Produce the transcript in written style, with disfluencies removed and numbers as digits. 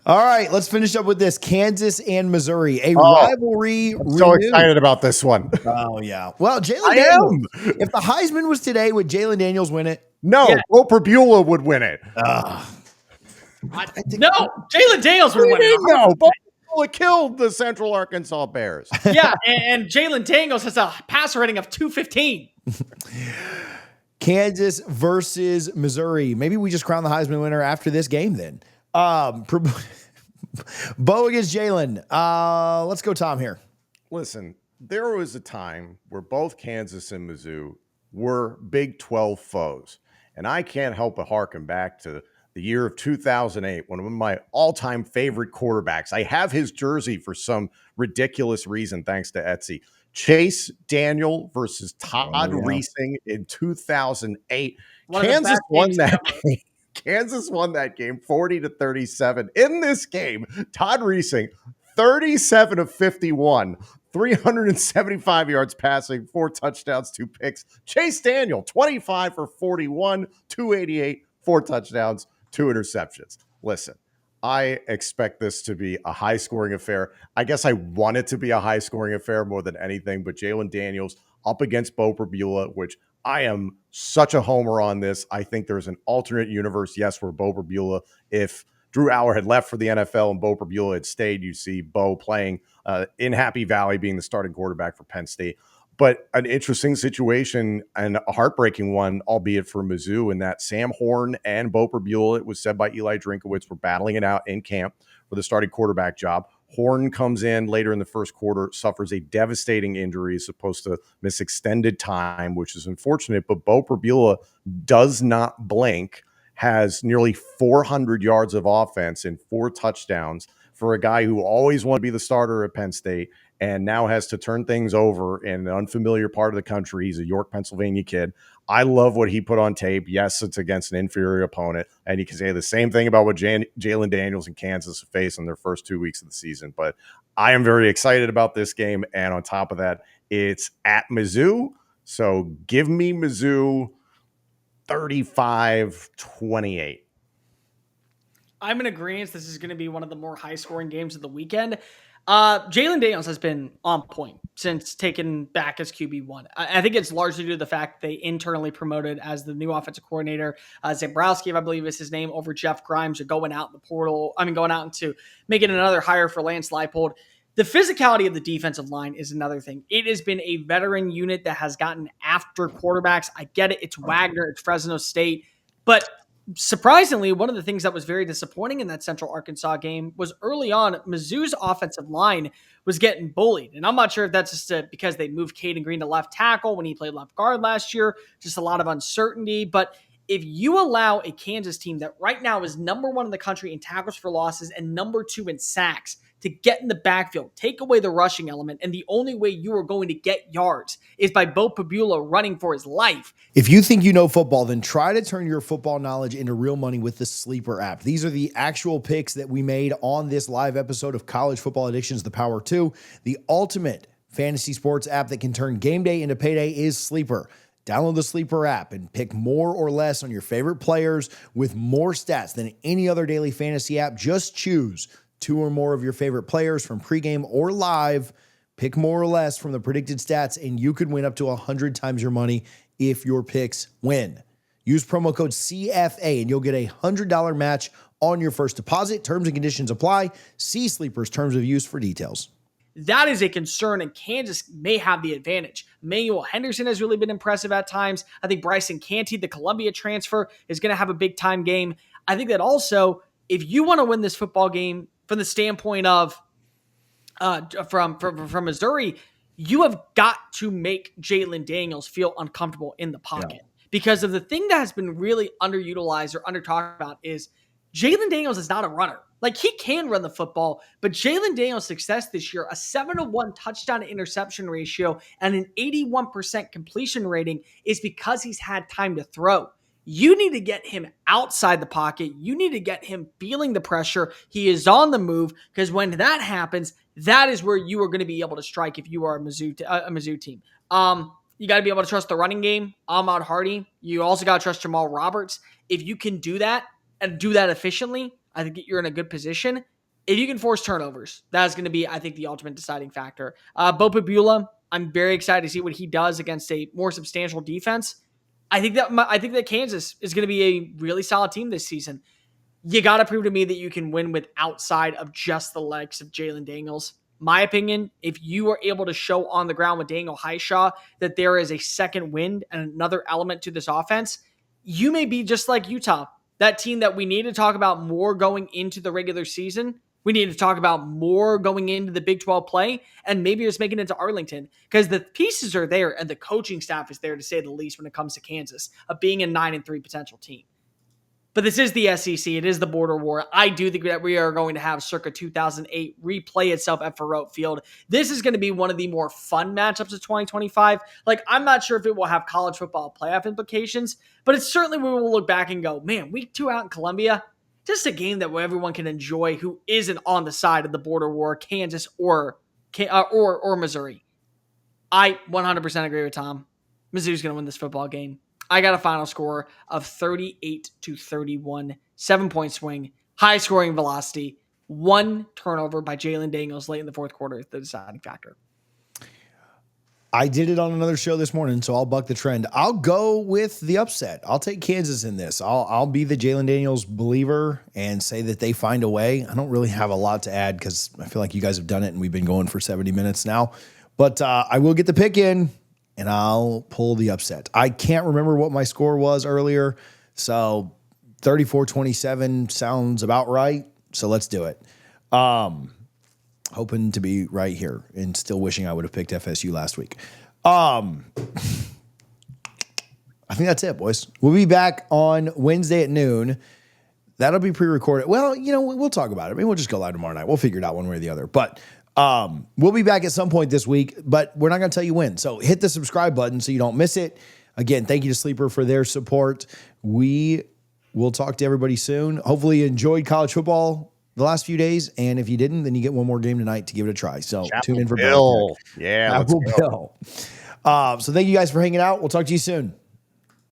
All right, let's finish up with this. Kansas and Missouri, a Oh, rivalry I'm so renewed. excited about this one. Oh, yeah. Well, Jalen I Daniels. am. If the Heisman was today, would Jalen Daniels win it? No, Yeah. Roper Beulah would win it. No, Jalen Daniels What would do win you it. mean, no? Roper Beulah killed the Central Arkansas Bears. Yeah, and Jalen Daniels has a passer rating of 215. Kansas versus Missouri. Maybe we just crown the Heisman winner after this game then. Bo against Jalen. Let's go, Tom, here. Listen, there was a time where both Kansas and Mizzou were Big 12 foes. And I can't help but harken back to the year of 2008, one of my all-time favorite quarterbacks. I have his jersey for some ridiculous reason, thanks to Etsy. Chase Daniel versus Todd Reesing in 2008. Kansas won that game. Kansas won that game 40-37. In this game, Todd Reesing, 37 of 51, 375 yards passing, 4 touchdowns, 2 picks. Chase Daniel, 25 for 41, 288, 4 touchdowns, 2 interceptions. Listen, I expect this to be a high-scoring affair. I guess I want it to be a high-scoring affair more than anything, but Jalen Daniels up against Bo Beulah, which I am such a homer on this. I think there's an alternate universe, yes, where Bo Beulah, if Drew Aller had left for the NFL and Bo Beulah had stayed, you see Bo playing in Happy Valley, being the starting quarterback for Penn State. But an interesting situation and a heartbreaking one, albeit for Mizzou, in that Sam Horn and Bo Beulah, it was said by Eli Drinkowitz, were battling it out in camp for the starting quarterback job. Horn comes in later in the first quarter, suffers a devastating injury, is supposed to miss extended time, which is unfortunate. But Bo Beulah does not blink, has nearly 400 yards of offense and 4 touchdowns for a guy who always wanted to be the starter at Penn State and now has to turn things over in an unfamiliar part of the country. He's a York, Pennsylvania kid. I love what he put on tape. Yes, it's against an inferior opponent, and you can say the same thing about what Jalen Daniels and Kansas face in their first 2 weeks of the season. But I am very excited about this game, and on top of that, it's at Mizzou. So give me Mizzou 35-28. I'm in agreement. This is going to be one of the more high-scoring games of the weekend. Jalen Daniels has been on point since taking back as QB1. I think it's largely due to the fact they internally promoted as the new offensive coordinator. Zabrowski, I believe is his name, over Jeff Grimes, going out in the portal. Going out into making another hire for Lance Leipold. The physicality of the defensive line is another thing. It has been a veteran unit that has gotten after quarterbacks. I get it. It's Wagner. It's Fresno State. But surprisingly, one of the things that was very disappointing in that Central Arkansas game was early on, Mizzou's offensive line was getting bullied. And I'm not sure if that's just because they moved Caden Green to left tackle when he played left guard last year, just a lot of uncertainty. But if you allow a Kansas team that right now is number 1 in the country in tackles for losses and number 2 in sacks to get in the backfield, take away the rushing element, and the only way you are going to get yards is by Bo Beulah running for his life. If you think you know football, then try to turn your football knowledge into real money with the Sleeper app. These are the actual picks that we made on this live episode of College Football Addictions, The Power 2. The ultimate fantasy sports app that can turn game day into payday is Sleeper. Download the Sleeper app and pick more or less on your favorite players with more stats than any other daily fantasy app. Just choose 2 or more of your favorite players from pregame or live. Pick more or less from the predicted stats, and you could win up to 100 times your money if your picks win. Use promo code CFA, and you'll get a $100 match on your first deposit. Terms and conditions apply. See Sleeper's terms of use for details. That is a concern, and Kansas may have the advantage. Manuel Henderson has really been impressive at times. I think Bryson Canty, the Columbia transfer, is going to have a big-time game. I think that also, if you want to win this football game from the standpoint of from Missouri, you have got to make Jalen Daniels feel uncomfortable in the pocket. Because of the thing that has been really underutilized or under-talked about is Jalen Daniels is not a runner. Like, he can run the football, but Jalen Daniels' success this year, a 7-to-1 touchdown to interception ratio and an 81% completion rating, is because he's had time to throw. You need to get him outside the pocket. You need to get him feeling the pressure. He is on the move, because when that happens, that is where you are going to be able to strike if you are a Mizzou team. You got to be able to trust the running game, Ahmad Hardy. You also got to trust Jamal Roberts. If you can do that and do that efficiently, I think you're in a good position. If you can force turnovers, that's going to be, I think, the ultimate deciding factor. Bo Pabula, I'm very excited to see what he does against a more substantial defense. I think that Kansas is going to be a really solid team this season. You got to prove to me that you can win with outside of just the legs of Jalen Daniels. My opinion, if you are able to show on the ground with Daniel Highshaw that there is a second wind and another element to this offense, you may be just like Utah, that team that we need to talk about more going into the regular season. We need to talk about more going into the Big 12 play, and maybe just making it to Arlington, because the pieces are there and the coaching staff is there, to say the least, when it comes to Kansas, of being a 9-3 potential team. But this is the SEC. It is the border war. I do think that we are going to have circa 2008 replay itself at Farote Field. This is going to be one of the more fun matchups of 2025. Like, I'm not sure if it will have college football playoff implications, but it's certainly where we'll look back and go, man, week 2 out in Columbia, just a game that everyone can enjoy who isn't on the side of the border war, Kansas or Missouri. I 100% agree with Tom. Mizzou's going to win this football game. I got a final score of 38-31, 7-point swing, high scoring velocity, 1 turnover by Jalen Daniels late in the fourth quarter, the deciding factor. I did it on another show this morning, so I'll buck the trend. I'll go with the upset. I'll take Kansas in this. I'll be the Jalen Daniels believer and say that they find a way. I don't really have a lot to add because I feel like you guys have done it and we've been going for 70 minutes now. But I will get the pick in, and I'll pull the upset. I can't remember what my score was earlier, so 34-27 sounds about right, so let's do it. Hoping to be right here and still wishing I would have picked FSU last week. I think that's it, boys. We'll be back on Wednesday at noon. That'll be pre-recorded. Well, we'll talk about it. Maybe we'll just go live tomorrow night. We'll figure it out one way or the other. But we'll be back at some point this week, but we're not going to tell you when. So hit the subscribe button so you don't miss it. Again, thank you to Sleeper for their support. We will talk to everybody soon. Hopefully you enjoyed college football the last few days, and if you didn't, then you get one more game tonight to give it a try. So tune in for Bill. Yeah, Apple Bill. So thank you guys for hanging out. We'll talk to you soon.